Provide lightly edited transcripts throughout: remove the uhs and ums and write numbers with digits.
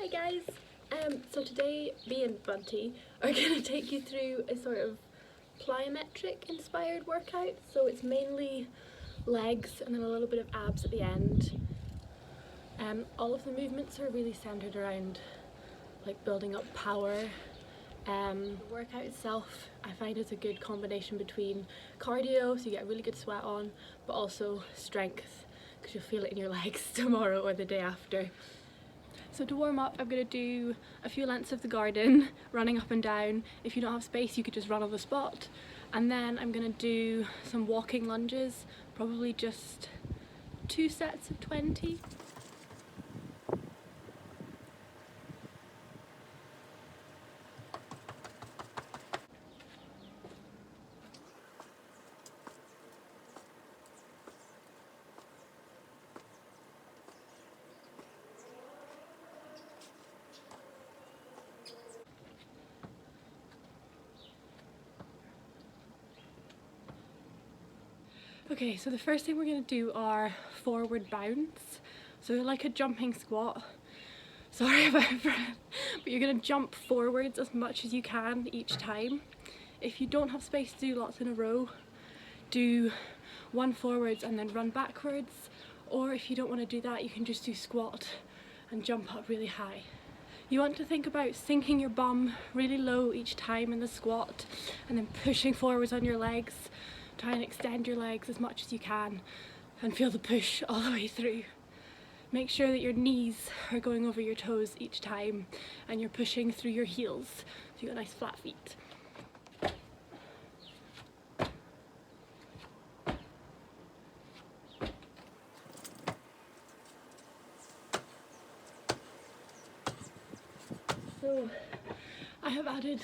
Hi guys! So today me and Bunty are going to take you through a sort of plyometric inspired workout. So it's mainly legs and then a little bit of abs at the end. All of the movements are really centered around like building up power. The workout itself I find is a good combination between cardio, so you get a really good sweat on, but also strength because you'll feel it in your legs tomorrow or the day after. So to warm up, I'm going to do a few lengths of the garden, running up and down. If you don't have space, you could just run on the spot. And then I'm going to do some walking lunges, probably just 2 sets of 20. Okay, so the first thing we're going to do are forward bounds. So like a jumping squat. Sorry about breath, but you're going to jump forwards as much as you can each time. If you don't have space to do lots in a row, do one forwards and then run backwards. Or if you don't want to do that, you can just do squat and jump up really high. You want to think about sinking your bum really low each time in the squat and then pushing forwards on your legs. Try and extend your legs as much as you can and feel the push all the way through. Make sure that your knees are going over your toes each time and you're pushing through your heels so you've got nice flat feet. So I have added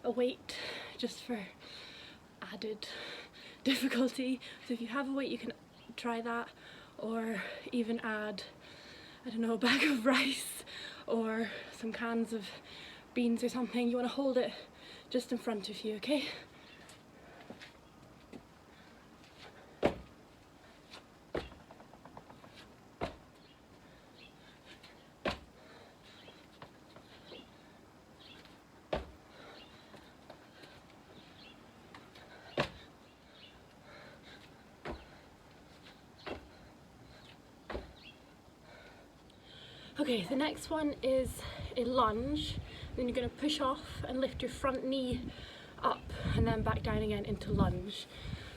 a weight just for added difficulty. So if you have a weight, you can try that, or even add, I don't know, a bag of rice or some cans of beans or something. You want to hold it just in front of you, okay? Okay, the next one is a lunge. Then you're going to push off and lift your front knee up and then back down again into lunge.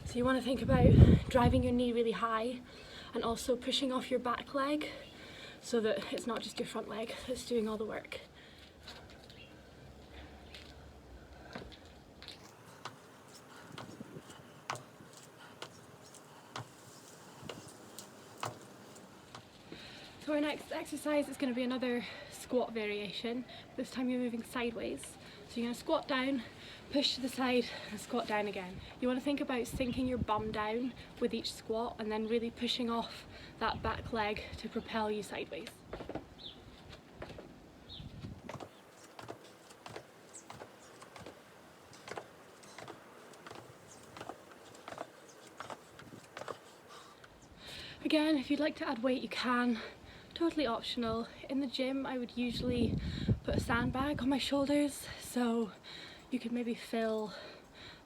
So you want to think about driving your knee really high and also pushing off your back leg so that it's not just your front leg that's doing all the work. So our next exercise is going to be another squat variation. This time you're moving sideways. So you're going to squat down, push to the side and squat down again. You want to think about sinking your bum down with each squat and then really pushing off that back leg to propel you sideways. Again, if you'd like to add weight, you can. Totally optional. In the gym I would usually put a sandbag on my shoulders, so you could maybe fill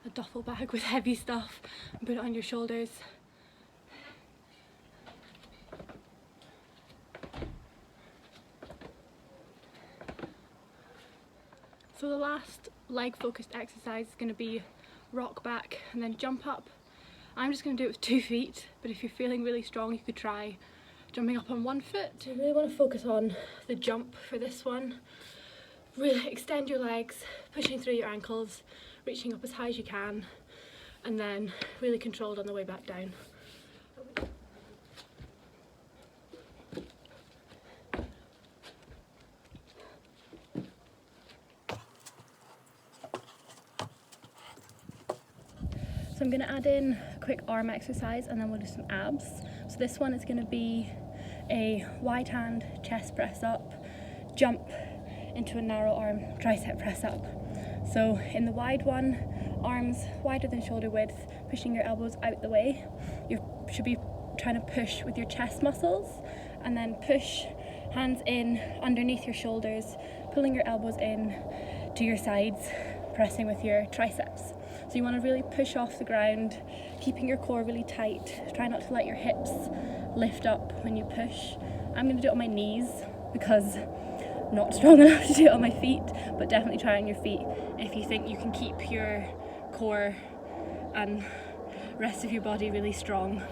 a duffel bag with heavy stuff and put it on your shoulders. So the last leg focused exercise is going to be rock back and then jump up. I'm just going to do it with 2 feet, but if you're feeling really strong you could try jumping up on 1 foot. So you really want to focus on the jump for this one. Really extend your legs, pushing through your ankles, reaching up as high as you can, and then really controlled on the way back down. So I'm going to add in a quick arm exercise and then we'll do some abs. So this one is going to be a wide hand chest press up, jump into a narrow arm tricep press up. So in the wide one, arms wider than shoulder width, pushing your elbows out the way. You should be trying to push with your chest muscles and then push Hands in underneath your shoulders, pulling your elbows in to your sides, pressing with your triceps. So you want to really push off the ground, keeping your core really tight. Try not to let your hips lift up when you push. I'm going to do it on my knees because I'm not strong enough to do it on my feet, but definitely try on your feet if you think you can keep your core and rest of your body really strong.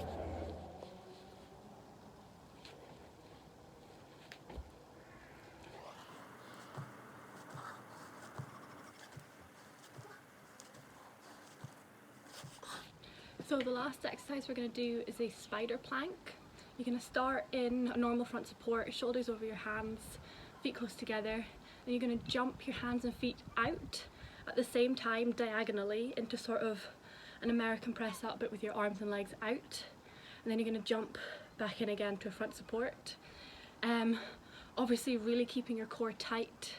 So the last exercise we're going to do is a spider plank. You're going to start in a normal front support, shoulders over your hands, feet close together. Then you're going to jump your hands and feet out at the same time diagonally into sort of an American press up, but with your arms and legs out. And then you're going to jump back in again to a front support. Obviously really keeping your core tight,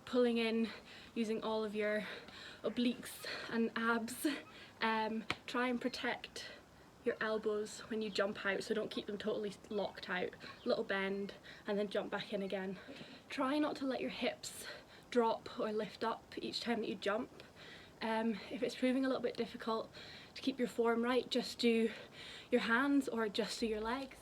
pulling in, using all of your obliques and abs. Try and protect your elbows when you jump out, so don't keep them totally locked out. Little bend and then jump back in again. Try not to let your hips drop or lift up each time that you jump. If it's proving a little bit difficult to keep your form right, just do your hands or just do your legs.